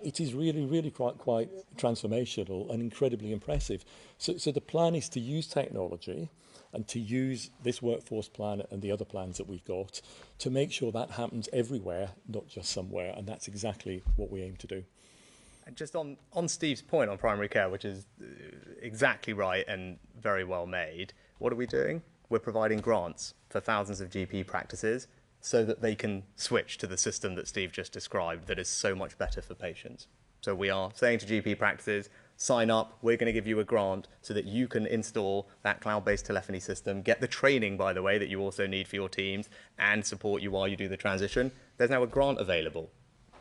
it is really, really quite transformational and incredibly impressive. So the plan is to use technology and to use this workforce plan and the other plans that we've got to make sure that happens everywhere, not just somewhere, and that's exactly what we aim to do. And just on Steve's point on primary care, which is exactly right and very well made, what are we doing? We're providing grants for thousands of GP practices so that they can switch to the system that Steve just described that is so much better for patients. So we are saying to GP practices, sign up, we're going to give you a grant so that you can install that cloud-based telephony system, get the training, by the way, that you also need for your teams, and support you while you do the transition. There's now a grant available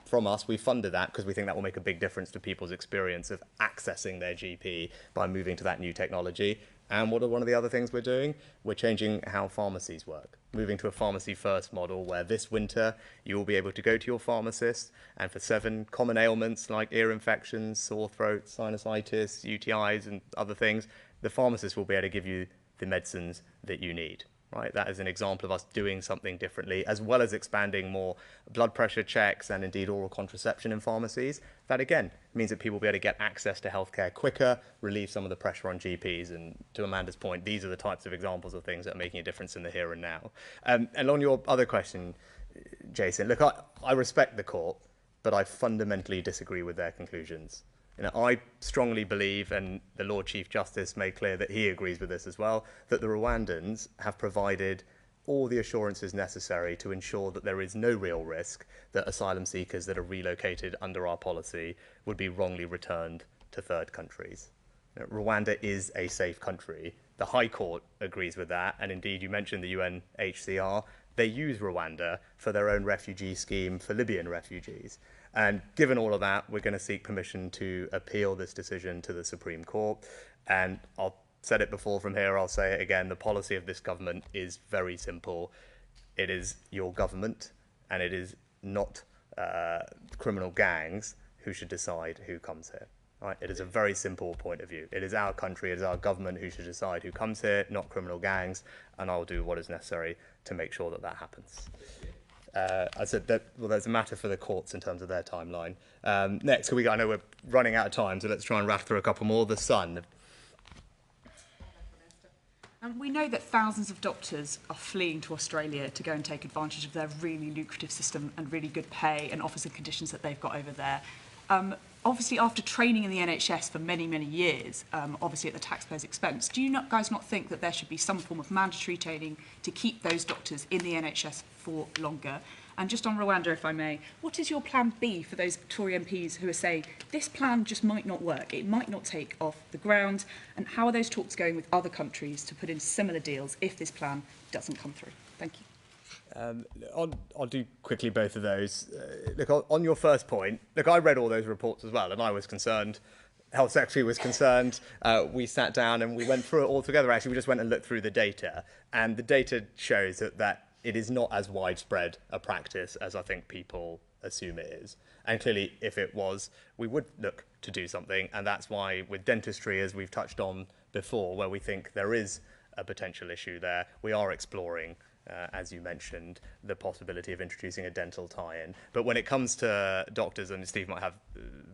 from us. We funded that because we think that will make a big difference to people's experience of accessing their GP by moving to that new technology. And what are one of the other things we're doing? We're changing how pharmacies work, moving to a pharmacy-first model where this winter you will be able to go to your pharmacist and for 7 common ailments like ear infections, sore throat, sinusitis, UTIs and other things, the pharmacist will be able to give you the medicines that you need. Right? That is an example of us doing something differently, as well as expanding more blood pressure checks and indeed oral contraception in pharmacies. That again means that people will be able to get access to healthcare quicker, relieve some of the pressure on GPs. And to Amanda's point, these are the types of examples of things that are making a difference in the here and now. And on your other question, Jason, look, I respect the court, but I fundamentally disagree with their conclusions. I strongly believe, and the Lord Chief Justice made clear that he agrees with this as well, that the Rwandans have provided all the assurances necessary to ensure that there is no real risk that asylum seekers that are relocated under our policy would be wrongly returned to third countries. Rwanda is a safe country. The High Court agrees with that, and indeed you mentioned the UNHCR. They use Rwanda for their own refugee scheme for Libyan refugees. And given all of that, we're going to seek permission to appeal this decision to the Supreme Court. And I've said it before from here, I'll say it again, the policy of this government is very simple. It is your government, and it is not criminal gangs who should decide who comes here. Right? It is a very simple point of view. It is our country, it is our government who should decide who comes here, not criminal gangs, and I'll do what is necessary to make sure that that happens. I said that, well, there's a matter for the courts in terms of their timeline. Next, I know we're running out of time, so let's try and rattle through a couple more. The Sun. We know that thousands of doctors are fleeing to Australia to go and take advantage of their really lucrative system and really good pay and offers and conditions that they've got over there. obviously after training in the NHS for many, many years, obviously at the taxpayer's expense, do you guys not think that there should be some form of mandatory training to keep those doctors in the NHS for longer? And just on Rwanda, if I may, what is your plan B for those Tory MPs who are saying this plan just might not work, it might not take off the ground? And how are those talks going with other countries to put in similar deals if this plan doesn't come through? Thank you. I'll do quickly both of those. Look, on your first point, look, I read all those reports as well, and I was concerned. Health Secretary was concerned. We sat down and we went through it all together. Actually, we just went and looked through the data, and the data shows that it is not as widespread a practice as I think people assume it is. And clearly, if it was, we would look to do something, and that's why with dentistry, as we've touched on before, where we think there is a potential issue there, we are exploring as you mentioned, the possibility of introducing a dental tie-in. But when it comes to doctors, and Steve might have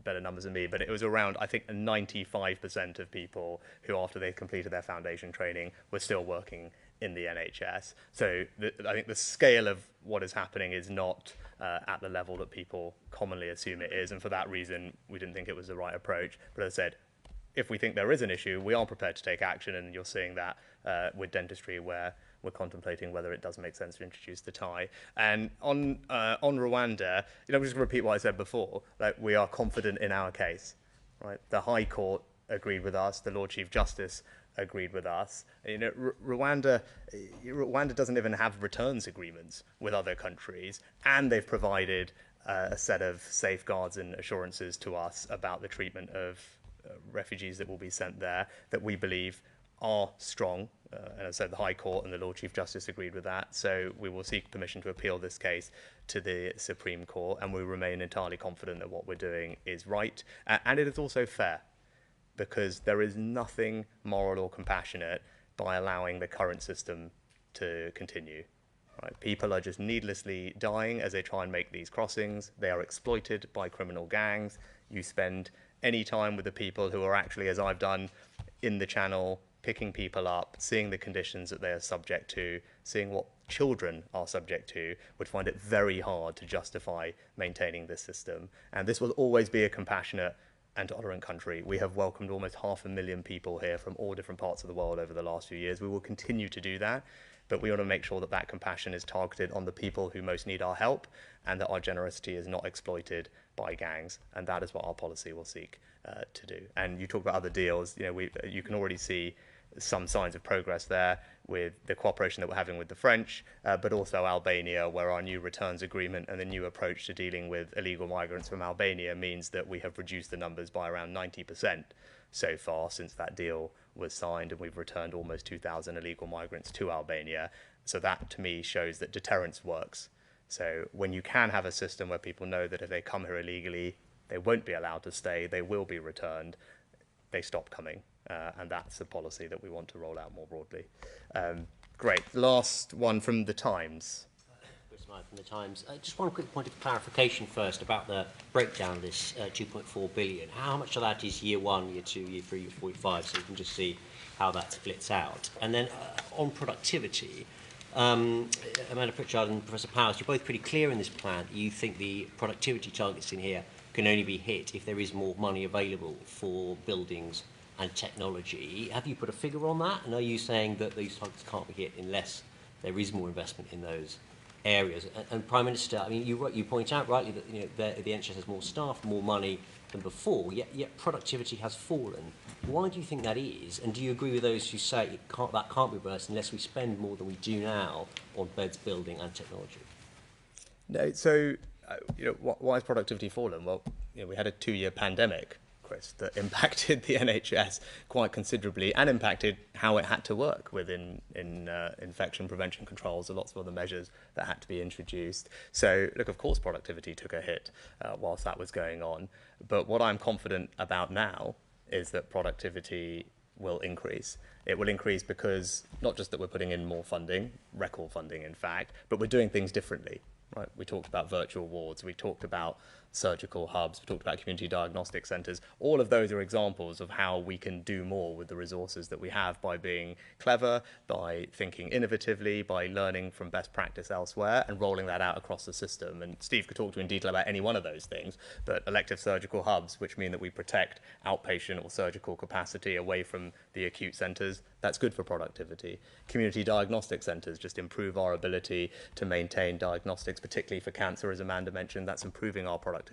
better numbers than me, but it was around, I think, 95% of people who, after they completed their foundation training, were still working in the NHS. So I think the scale of what is happening is not at the level that people commonly assume it is, and for that reason, we didn't think it was the right approach. But as I said, if we think there is an issue, we are prepared to take action, and you're seeing that with dentistry, where we're contemplating whether it does make sense to introduce the tie. And on Rwanda, I'm just going to repeat what I said before. Like, we are confident in our case, right? The High Court agreed with us. The Lord Chief Justice agreed with us. Rwanda doesn't even have returns agreements with other countries, and they've provided a set of safeguards and assurances to us about the treatment of refugees that will be sent there that we believe are strong. And as I said, the High Court and the Lord Chief Justice agreed with that. So we will seek permission to appeal this case to the Supreme Court, and we remain entirely confident that what we're doing is right. And it is also fair, because there is nothing moral or compassionate by allowing the current system to continue. Right? People are just needlessly dying as they try and make these crossings. They are exploited by criminal gangs. You spend any time with the people who are actually, as I've done, in the channel, picking people up, seeing the conditions that they are subject to, seeing what children are subject to, would find it very hard to justify maintaining this system. And this will always be a compassionate and tolerant country. We have welcomed almost 500,000 people here from all different parts of the world over the last few years. We will continue to do that, but we want to make sure that that compassion is targeted on the people who most need our help, and that our generosity is not exploited by gangs, and that is what our policy will seek to do. And you talk about other deals. You can already see some signs of progress there with the cooperation that we're having with the French, but also Albania, where our new returns agreement and the new approach to dealing with illegal migrants from Albania means that we have reduced the numbers by around 90% so far since that deal was signed, and we've returned almost 2,000 illegal migrants to Albania. So that, to me, shows that deterrence works. So when you can have a system where people know that if they come here illegally, they won't be allowed to stay, they will be returned, they stop coming. And that's a policy that we want to roll out more broadly. Great. Last one from The Times. From The Times. Just one quick point of clarification first about the breakdown of this 2.4 billion. How much of that is year 1, year 2, year 3, year 4, year 5, so you can just see how that splits out. And then on productivity, Amanda Pritchard and Professor Powers, you're both pretty clear in this plan that you think the productivity targets in here can only be hit if there is more money available for buildings and technology. Have you put a figure on that? And are you saying that these targets can't be hit unless there is more investment in those areas? And Prime Minister, I mean, you point out rightly that the NHS has more staff, more money than before, yet productivity has fallen. Why do you think that is? And do you agree with those who say that can't be reversed unless we spend more than we do now on beds, building and technology? No, so why has productivity fallen? Well, we had a 2-year pandemic, Chris, that impacted the NHS quite considerably and impacted how it had to work within infection prevention controls and lots of other measures that had to be introduced. So, look, of course, productivity took a hit whilst that was going on. But what I'm confident about now is that productivity will increase. It will increase because not just that we're putting in more funding, record funding in fact, but we're doing things differently. right? We talked about virtual wards, we talked about surgical hubs, we talked about community diagnostic centres. All of those are examples of how we can do more with the resources that we have by being clever, by thinking innovatively, by learning from best practice elsewhere and rolling that out across the system. And Steve could talk to you in detail about any one of those things, but elective surgical hubs, which mean that we protect outpatient or surgical capacity away from the acute centres, that's good for productivity. Community diagnostic centres just improve our ability to maintain diagnostics, particularly for cancer, as Amanda mentioned. That's improving our productivity.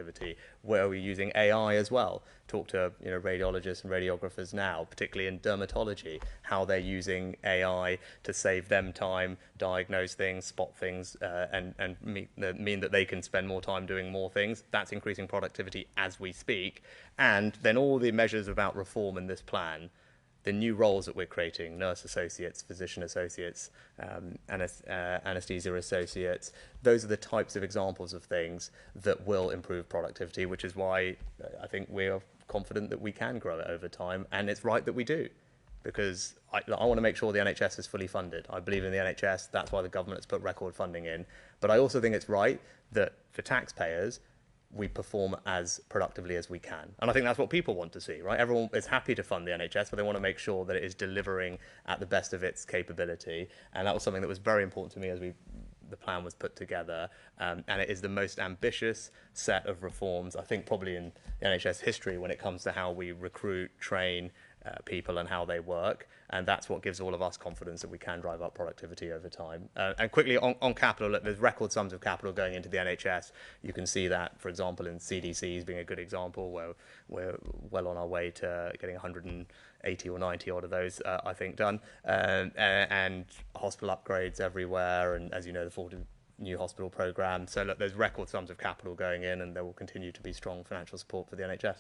Where we're using AI as well. Talk to radiologists and radiographers now, particularly in dermatology, how they're using AI to save them time, diagnose things, spot things, and mean that they can spend more time doing more things. That's increasing productivity as we speak. And then all the measures about reform in this plan, the new roles that we're creating, nurse associates, physician associates, anesthesia associates, those are the types of examples of things that will improve productivity, which is why I think we're confident that we can grow it over time, and it's right that we do, because I want to make sure the NHS is fully funded. I believe in the NHS, that's why the government has put record funding in, but I also think it's right that for taxpayers, we perform as productively as we can. And I think that's what people want to see, right? Everyone is happy to fund the NHS, but they want to make sure that it is delivering at the best of its capability. And that was something that was very important to me as the plan was put together. And it is the most ambitious set of reforms, I think, probably in the NHS history when it comes to how we recruit, train people and how they work. And that's what gives all of us confidence that we can drive up productivity over time. And quickly on capital, look, there's record sums of capital going into the NHS. You can see that, for example, in CDCs being a good example, where we're well on our way to getting 180 or 90 odd of those, I think, done. And hospital upgrades everywhere. And as you know, the 40 new hospital programme. So look, there's record sums of capital going in, and there will continue to be strong financial support for the NHS.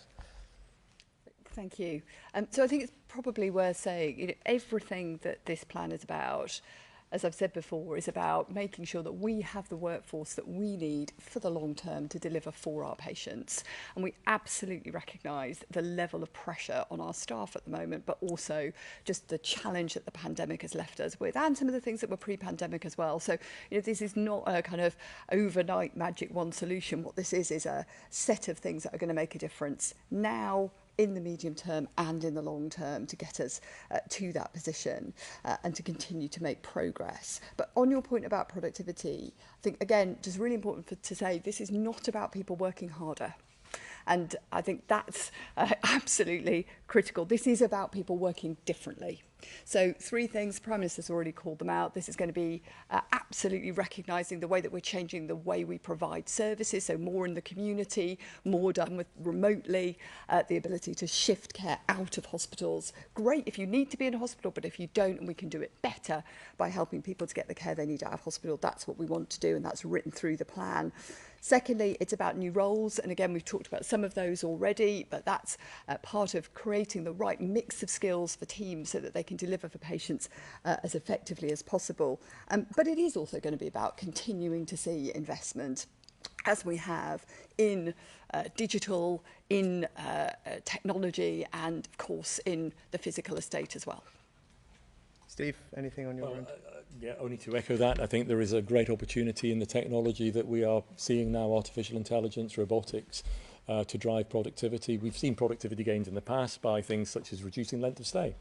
Thank you. So I think it's probably worth saying, everything that this plan is about, as I've said before, is about making sure that we have the workforce that we need for the long term to deliver for our patients. And we absolutely recognise the level of pressure on our staff at the moment, but also just the challenge that the pandemic has left us with, and some of the things that were pre-pandemic as well. So this is not a kind of overnight magic one solution. What this is a set of things that are going to make a difference now, in the medium term and in the long term, to get us to that position and to continue to make progress. But on your point about productivity, I think, again, just really important to say this is not about people working harder. And I think that's absolutely critical. This is about people working differently. So 3 things, Prime Minister's already called them out. This is going to be absolutely recognising the way that we're changing the way we provide services, so more in the community, more done with remotely, the ability to shift care out of hospitals. Great if you need to be in a hospital, but if you don't, and we can do it better by helping people to get the care they need out of hospital, that's what we want to do, and that's written through the plan. Secondly, it's about new roles, and again, we've talked about some of those already, but that's part of creating the right mix of skills for teams so that they can deliver for patients as effectively as possible. But it is also going to be about continuing to see investment, as we have, in digital, in technology, and of course in the physical estate as well. Steve, anything on your end? Yeah, only to echo that. I think there is a great opportunity in the technology that we are seeing now, artificial intelligence, robotics, to drive productivity. We've seen productivity gains in the past by things such as reducing length of stay.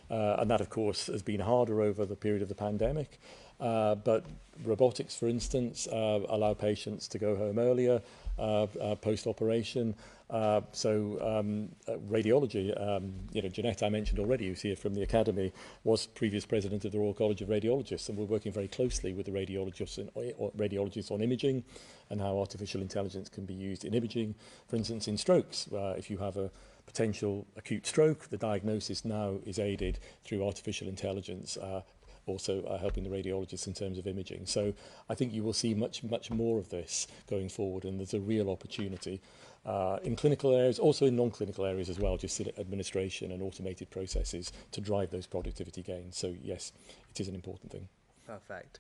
And that, of course, has been harder over the period of the pandemic. But robotics, for instance, allow patients to go home earlier post-operation. Radiology, Jeanette, I mentioned already, who's here from the Academy, was previous president of the Royal College of Radiologists, and we're working very closely with the radiologists on imaging and how artificial intelligence can be used in imaging. For instance, in strokes, if you have a potential acute stroke, the diagnosis now is aided through artificial intelligence, also helping the radiologists in terms of imaging. So I think you will see much more of this going forward, and there's a real opportunity in clinical areas, also in non-clinical areas as well, just in administration and automated processes to drive those productivity gains. So yes, it is an important thing. Perfect.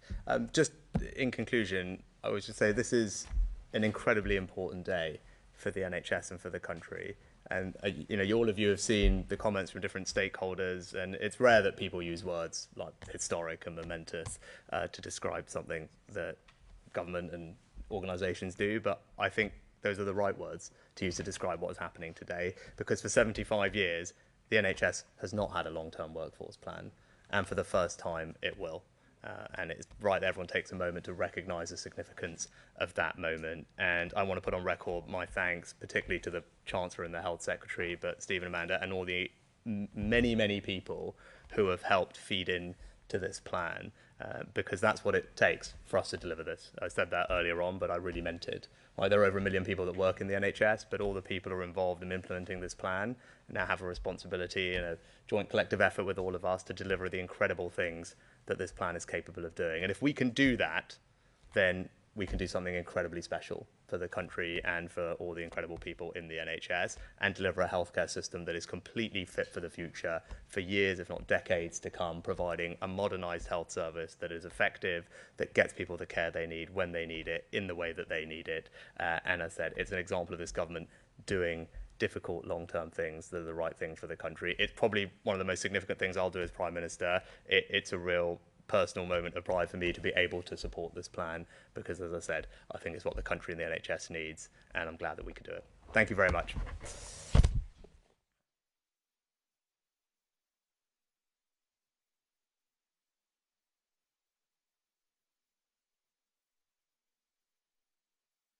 Just in conclusion, I would just say this is an incredibly important day for the NHS and for the country. And all of you have seen the comments from different stakeholders, and it's rare that people use words like historic and momentous to describe something that government and organisations do, but I think those are the right words to use to describe what is happening today, because for 75 years, the NHS has not had a long-term workforce plan, and for the first time, it will. And it's right that everyone takes a moment to recognise the significance of that moment. And I want to put on record my thanks, particularly to the Chancellor and the Health Secretary, but Stephen, Amanda, and all the many, many people who have helped feed in to this plan, because that's what it takes for us to deliver this. I said that earlier on, but I really meant it. Right, there are over 1 million people that work in the NHS, but all the people who are involved in implementing this plan now have a responsibility and a joint collective effort with all of us to deliver the incredible things that this plan is capable of doing. And if we can do that, then we can do something incredibly special for the country and for all the incredible people in the NHS, and deliver a healthcare system that is completely fit for the future for years, if not decades to come, providing a modernised health service that is effective, that gets people the care they need when they need it, in the way that they need it. And as I said, it's an example of this government doing difficult long-term things that are the right thing for the country. It's probably one of the most significant things I'll do as Prime Minister. It's a real personal moment of pride for me to be able to support this plan, because, as I said, I think it's what the country and the NHS needs, and I'm glad that we could do it. Thank you very much.